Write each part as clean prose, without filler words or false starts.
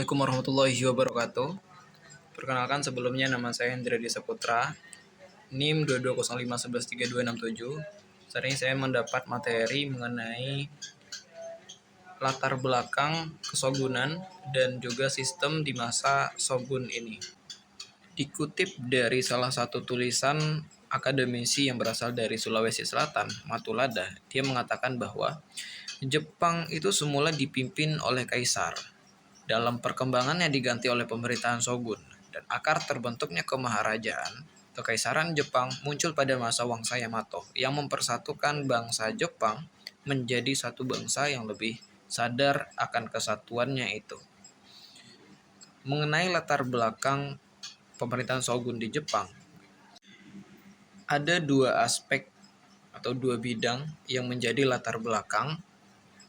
Assalamualaikum warahmatullahi wabarakatuh. Perkenalkan sebelumnya nama saya Hendra Desa Putra, NIM 2205113267. Saat ini saya mendapat materi mengenai latar belakang kesogunan dan juga sistem di masa Shogun ini. Dikutip dari salah satu tulisan akademisi yang berasal dari Sulawesi Selatan, Matulada, dia mengatakan bahwa Jepang itu semula dipimpin oleh kaisar. Dalam perkembangannya diganti oleh pemerintahan shogun, dan akar terbentuknya kemaharajaan, kekaisaran Jepang muncul pada masa Wangsa Yamato yang mempersatukan bangsa Jepang menjadi satu bangsa yang lebih sadar akan kesatuannya itu. Mengenai latar belakang pemerintahan shogun di Jepang, ada dua aspek atau dua bidang yang menjadi latar belakang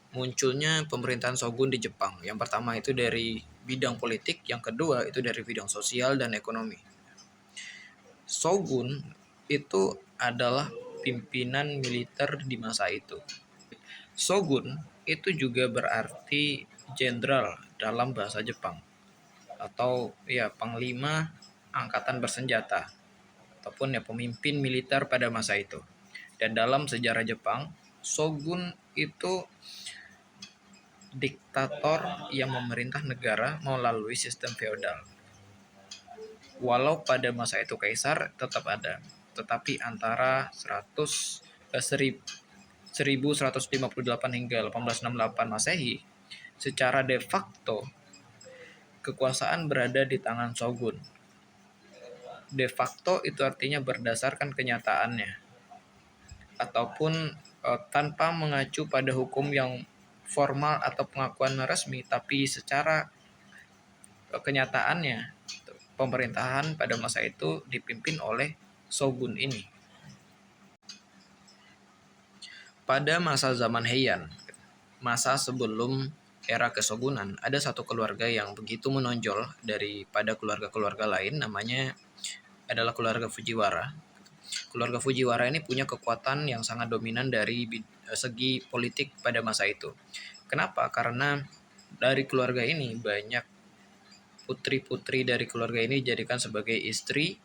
munculnya pemerintahan shogun di Jepang. Yang pertama itu dari bidang politik, yang kedua itu dari bidang sosial dan ekonomi. Shogun itu adalah pimpinan militer di masa itu. Shogun itu juga berarti jenderal dalam bahasa Jepang, atau panglima angkatan bersenjata, ataupun pemimpin militer pada masa itu. Dan dalam sejarah Jepang, shogun itu diktator yang memerintah negara melalui sistem feodal. Walau pada masa itu kaisar tetap ada, tetapi antara 1158 hingga 1868 Masehi, secara de facto kekuasaan berada di tangan shogun. De facto itu artinya berdasarkan kenyataannya, ataupun tanpa mengacu pada hukum yang formal atau pengakuan resmi, tapi secara kenyataannya pemerintahan pada masa itu dipimpin oleh shogun ini. Pada masa zaman Heian, masa sebelum era kesogunan, ada satu keluarga yang begitu menonjol daripada keluarga-keluarga lain, namanya adalah keluarga Fujiwara. Keluarga Fujiwara ini punya kekuatan yang sangat dominan dari segi politik pada masa itu. Kenapa? Karena dari keluarga ini banyak putri-putri dari keluarga ini dijadikan sebagai istri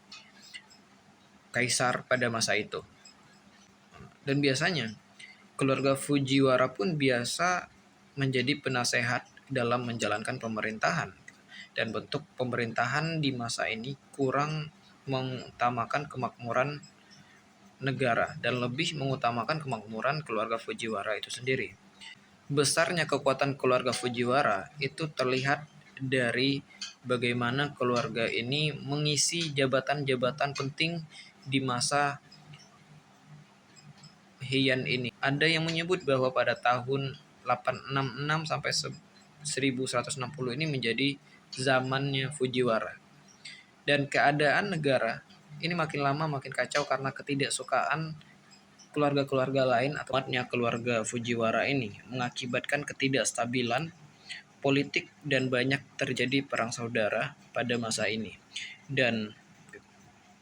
kaisar pada masa itu. Dan biasanya keluarga Fujiwara pun biasa menjadi penasehat dalam menjalankan pemerintahan. Dan bentuk pemerintahan di masa ini kurang mengutamakan kemakmuran negara dan lebih mengutamakan kemakmuran keluarga Fujiwara itu sendiri. Besarnya kekuatan keluarga Fujiwara itu terlihat dari bagaimana keluarga ini mengisi jabatan-jabatan penting di masa Heian ini. Ada yang menyebut bahwa pada tahun 866 sampai 1160 ini menjadi zamannya Fujiwara. Dan keadaan negara ini makin lama makin kacau karena ketidaksukaan keluarga-keluarga lain atau keluarga Fujiwara ini mengakibatkan ketidakstabilan politik dan banyak terjadi perang saudara pada masa ini. Dan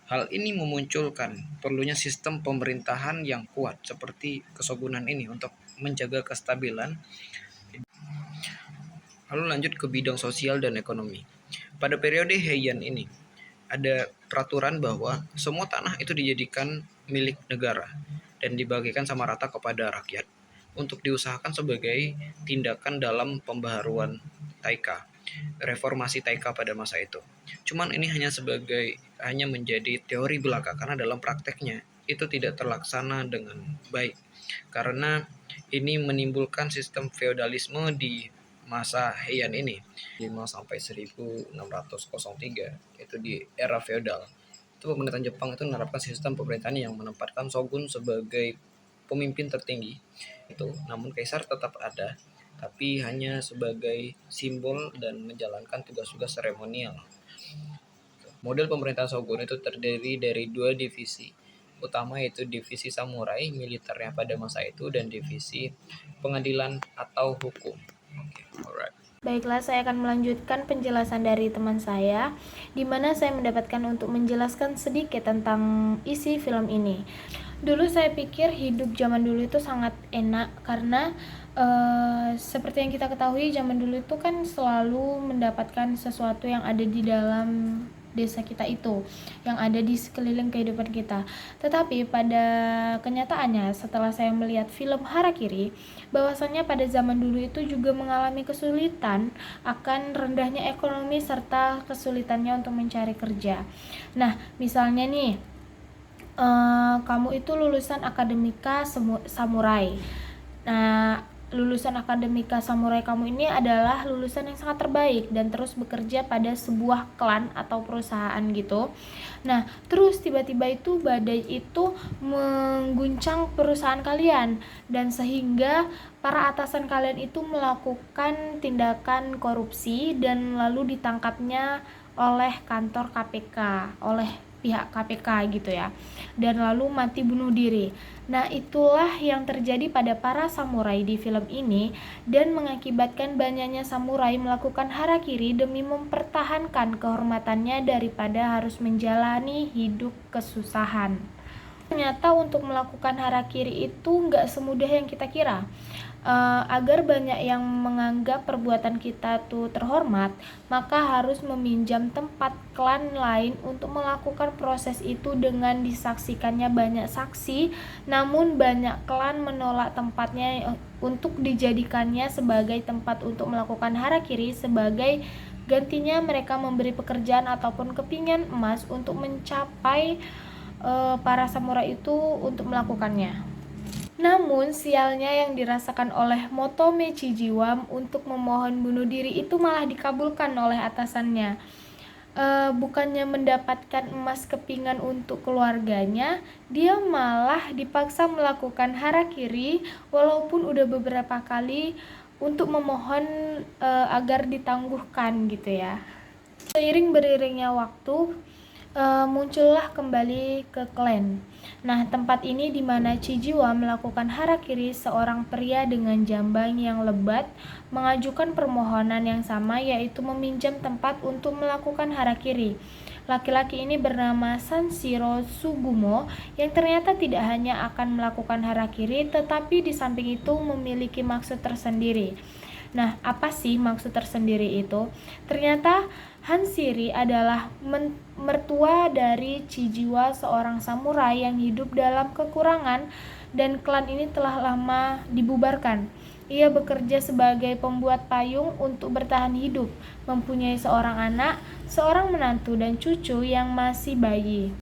hal ini memunculkan perlunya sistem pemerintahan yang kuat seperti kesogunan ini untuk menjaga kestabilan. Lalu lanjut ke bidang sosial dan ekonomi. Pada periode Heian ini ada peraturan bahwa semua tanah itu dijadikan milik negara dan dibagikan sama rata kepada rakyat untuk diusahakan sebagai tindakan dalam pembaharuan Taika, reformasi Taika pada masa itu. Cuman ini hanya menjadi teori belaka karena dalam prakteknya itu tidak terlaksana dengan baik karena ini menimbulkan sistem feodalisme di masa Heian ini 5 sampai 1603 itu di era feodal. Itu pemerintahan Jepang itu menerapkan sistem pemerintahan yang menempatkan shogun sebagai pemimpin tertinggi itu, namun kaisar tetap ada tapi hanya sebagai simbol dan menjalankan tugas-tugas seremonial. Model pemerintahan shogun itu terdiri dari dua divisi utama, yaitu divisi samurai militernya pada masa itu dan divisi pengadilan atau hukum. Alright. Baiklah, saya akan melanjutkan penjelasan dari teman saya, di mana saya mendapatkan untuk menjelaskan sedikit tentang isi film ini. Dulu saya pikir hidup zaman dulu itu sangat enak karena seperti yang kita ketahui zaman dulu itu kan selalu mendapatkan sesuatu yang ada di dalam desa kita itu, yang ada di sekeliling kehidupan kita. Tetapi pada kenyataannya setelah saya melihat film Harakiri, bahwasannya pada zaman dulu itu juga mengalami kesulitan akan rendahnya ekonomi serta kesulitannya untuk mencari kerja. Nah, misalnya nih, kamu itu lulusan akademika samurai. Nah, lulusan akademika samurai kamu ini adalah lulusan yang sangat terbaik dan terus bekerja pada sebuah klan atau perusahaan gitu. Nah, terus tiba-tiba itu badai itu mengguncang perusahaan kalian dan sehingga para atasan kalian itu melakukan tindakan korupsi dan lalu ditangkapnya oleh kantor KPK, oleh pihak KPK gitu ya, dan lalu mati bunuh diri. Nah, itulah yang terjadi pada para samurai di film ini dan mengakibatkan banyaknya samurai melakukan harakiri demi mempertahankan kehormatannya daripada harus menjalani hidup kesusahan. Ternyata untuk melakukan harakiri itu nggak semudah yang kita kira. Agar banyak yang menganggap perbuatan kita tuh terhormat, maka harus meminjam tempat klan lain untuk melakukan proses itu dengan disaksikannya banyak saksi, namun banyak klan menolak tempatnya untuk dijadikannya sebagai tempat untuk melakukan harakiri. Sebagai gantinya mereka memberi pekerjaan ataupun kepingan emas untuk mencapai para samurai itu untuk melakukannya. Namun sialnya yang dirasakan oleh Motome Chijiwam untuk memohon bunuh diri itu malah dikabulkan oleh atasannya. Bukannya mendapatkan emas kepingan untuk keluarganya, dia malah dipaksa melakukan harakiri walaupun udah beberapa kali untuk memohon agar ditangguhkan gitu ya. Seiring beriringnya waktu, muncullah kembali ke klan. Nah, tempat ini di mana Chijiwa melakukan harakiri, seorang pria dengan jambang yang lebat mengajukan permohonan yang sama, yaitu meminjam tempat untuk melakukan harakiri. Laki-laki ini bernama Sanshiro Sugumo yang ternyata tidak hanya akan melakukan harakiri, tetapi di samping itu memiliki maksud tersendiri. Nah, apa sih maksud tersendiri itu? Ternyata Hanshiri adalah mertua dari Chijiwa, seorang samurai yang hidup dalam kekurangan dan klan ini telah lama dibubarkan. Ia bekerja sebagai pembuat payung untuk bertahan hidup, mempunyai seorang anak, seorang menantu dan cucu yang masih bayi.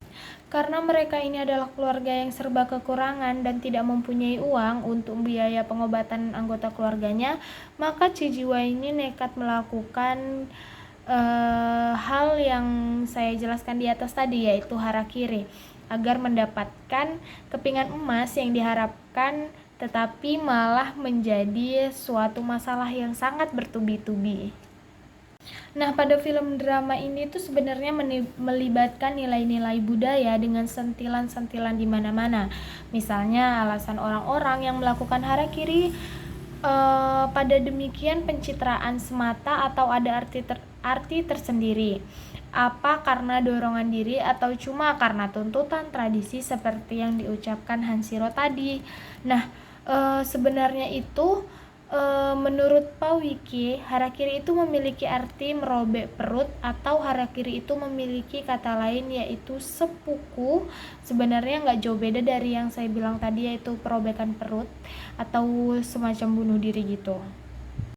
Karena mereka ini adalah keluarga yang serba kekurangan dan tidak mempunyai uang untuk biaya pengobatan anggota keluarganya, maka Chijiwa ini nekat melakukan hal yang saya jelaskan di atas tadi, yaitu harakiri, agar mendapatkan kepingan emas yang diharapkan, tetapi malah menjadi suatu masalah yang sangat bertubi-tubi. Nah, pada film drama ini tuh sebenarnya melibatkan nilai-nilai budaya dengan sentilan-sentilan di mana-mana. Misalnya alasan orang-orang yang melakukan harakiri pada demikian pencitraan semata atau ada arti tersendiri. Apa karena dorongan diri atau cuma karena tuntutan tradisi seperti yang diucapkan Hanshiro tadi. Nah, sebenarnya itu menurut Pawiki, harakiri itu memiliki arti merobek perut, atau harakiri itu memiliki kata lain yaitu sepuku. Sebenarnya nggak jauh beda dari yang saya bilang tadi, yaitu perobekan perut atau semacam bunuh diri gitu.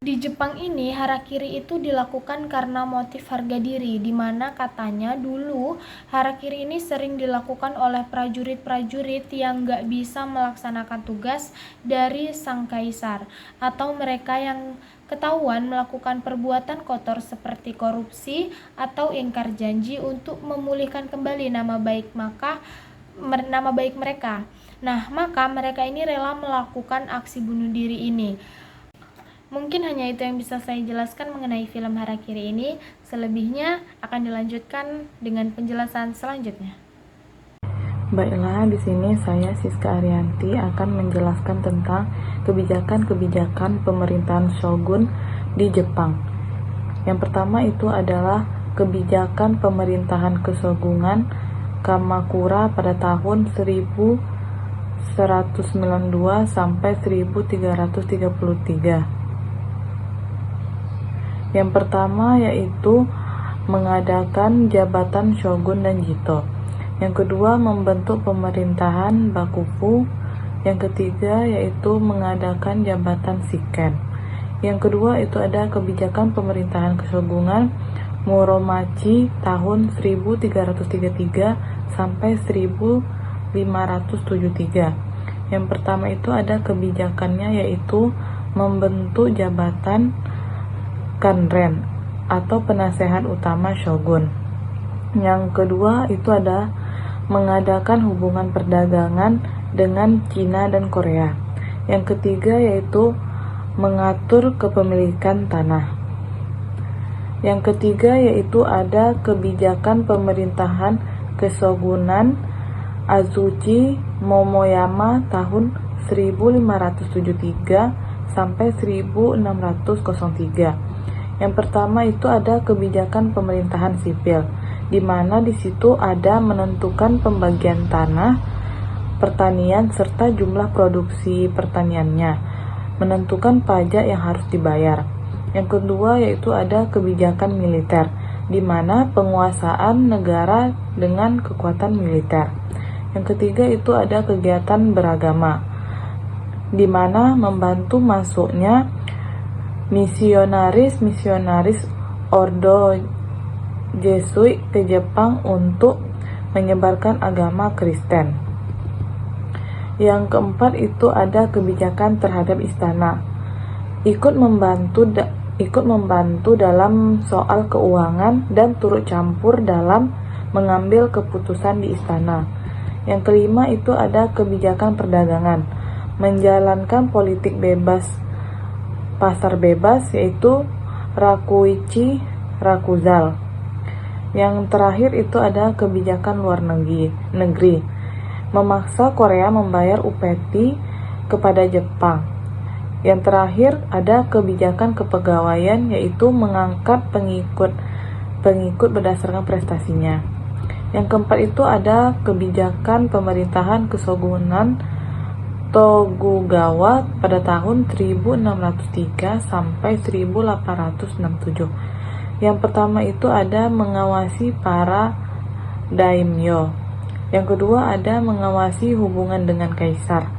Di Jepang ini, harakiri itu dilakukan karena motif harga diri, di mana katanya dulu harakiri ini sering dilakukan oleh prajurit-prajurit yang nggak bisa melaksanakan tugas dari sang kaisar, atau mereka yang ketahuan melakukan perbuatan kotor seperti korupsi atau ingkar janji untuk memulihkan kembali nama baik mereka. Nah, maka mereka ini rela melakukan aksi bunuh diri ini. Mungkin hanya itu yang bisa saya jelaskan mengenai film Harakiri ini. Selebihnya akan dilanjutkan dengan penjelasan selanjutnya. Baiklah, di sini saya Siska Arianti akan menjelaskan tentang kebijakan-kebijakan pemerintahan shogun di Jepang. Yang pertama itu adalah kebijakan pemerintahan keshogunan Kamakura pada tahun 1000 192 sampai 1333. Yang pertama yaitu mengadakan jabatan shogun dan jito. Yang kedua membentuk pemerintahan bakufu. Yang ketiga yaitu mengadakan jabatan shiken. Yang kedua itu ada kebijakan pemerintahan keshogunan Muromachi tahun 1333 sampai 1573. Yang pertama itu ada kebijakannya yaitu membentuk jabatan kanren atau penasehat utama shogun. Yang kedua itu ada mengadakan hubungan perdagangan dengan Cina dan Korea. Yang ketiga yaitu mengatur kepemilikan tanah. Yang ketiga yaitu ada kebijakan pemerintahan keshogunan Azuchi Momoyama tahun 1573 sampai 1603. Yang pertama itu ada kebijakan pemerintahan sipil, di mana di situ ada menentukan pembagian tanah, pertanian serta jumlah produksi pertaniannya, menentukan pajak yang harus dibayar. Yang kedua yaitu ada kebijakan militer, di mana penguasaan negara dengan kekuatan militer. Yang ketiga itu ada kegiatan beragama, di mana membantu masuknya misionaris Ordo Jesuit ke Jepang untuk menyebarkan agama Kristen. Yang keempat itu ada kebijakan terhadap istana, ikut membantu dalam soal keuangan dan turut campur dalam mengambil keputusan di istana. Yang kelima itu ada kebijakan perdagangan, menjalankan politik bebas pasar bebas yaitu Rakuichi Rakuzal. Yang terakhir itu ada kebijakan luar negeri, memaksa Korea membayar upeti kepada Jepang. Yang terakhir ada kebijakan kepegawaian yaitu mengangkat pengikut berdasarkan prestasinya. Yang keempat itu ada kebijakan pemerintahan keshogunan Tokugawa pada tahun 1603 sampai 1867. Yang pertama itu ada mengawasi para daimyo. Yang kedua ada mengawasi hubungan dengan kaisar.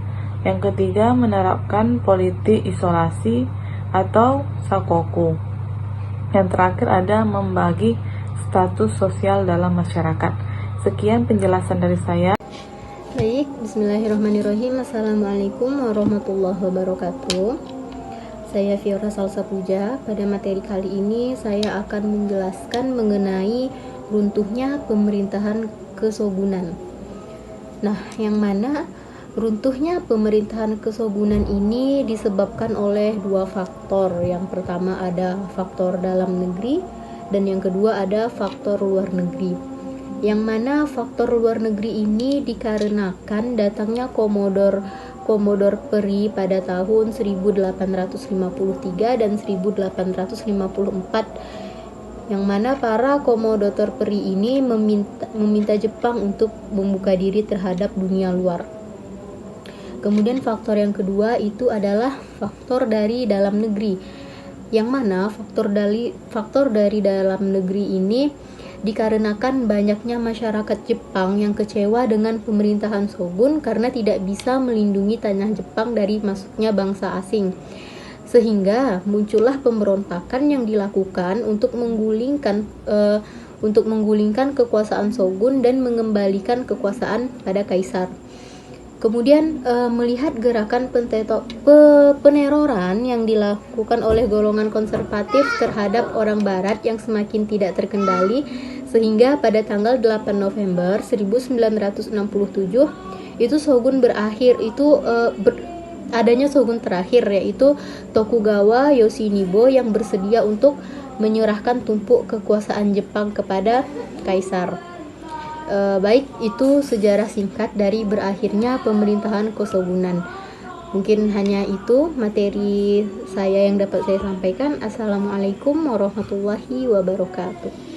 Yang ketiga menerapkan politik isolasi atau sakoku. Yang terakhir ada membagi status sosial dalam masyarakat. Sekian penjelasan dari saya. Baik, bismillahirrahmanirrahim. Assalamualaikum warahmatullahi wabarakatuh. Saya Fiora Salsapuja. Pada materi kali ini saya akan menjelaskan mengenai runtuhnya pemerintahan keshogunan. Nah, yang mana runtuhnya pemerintahan keshogunan ini disebabkan oleh dua faktor. Yang pertama ada faktor dalam negeri dan yang kedua ada faktor luar negeri. Yang mana faktor luar negeri ini dikarenakan datangnya Komodor Perry pada tahun 1853 dan 1854, yang mana para Komodor Perry ini meminta Jepang untuk membuka diri terhadap dunia luar. Kemudian faktor yang kedua itu adalah faktor dari dalam negeri, yang mana faktor dari dalam negeri ini dikarenakan banyaknya masyarakat Jepang yang kecewa dengan pemerintahan shogun karena tidak bisa melindungi tanah Jepang dari masuknya bangsa asing, sehingga muncullah pemberontakan yang dilakukan untuk menggulingkan kekuasaan shogun dan mengembalikan kekuasaan pada kaisar. Kemudian melihat gerakan peneroran yang dilakukan oleh golongan konservatif terhadap orang barat yang semakin tidak terkendali, sehingga pada tanggal 8 November 1967 itu shogun berakhir, adanya shogun terakhir yaitu Tokugawa Yoshinobu yang bersedia untuk menyerahkan tumpuk kekuasaan Jepang kepada kaisar. Baik, itu sejarah singkat dari berakhirnya pemerintahan keshogunan. Mungkin hanya itu materi saya yang dapat saya sampaikan. Assalamualaikum warahmatullahi wabarakatuh.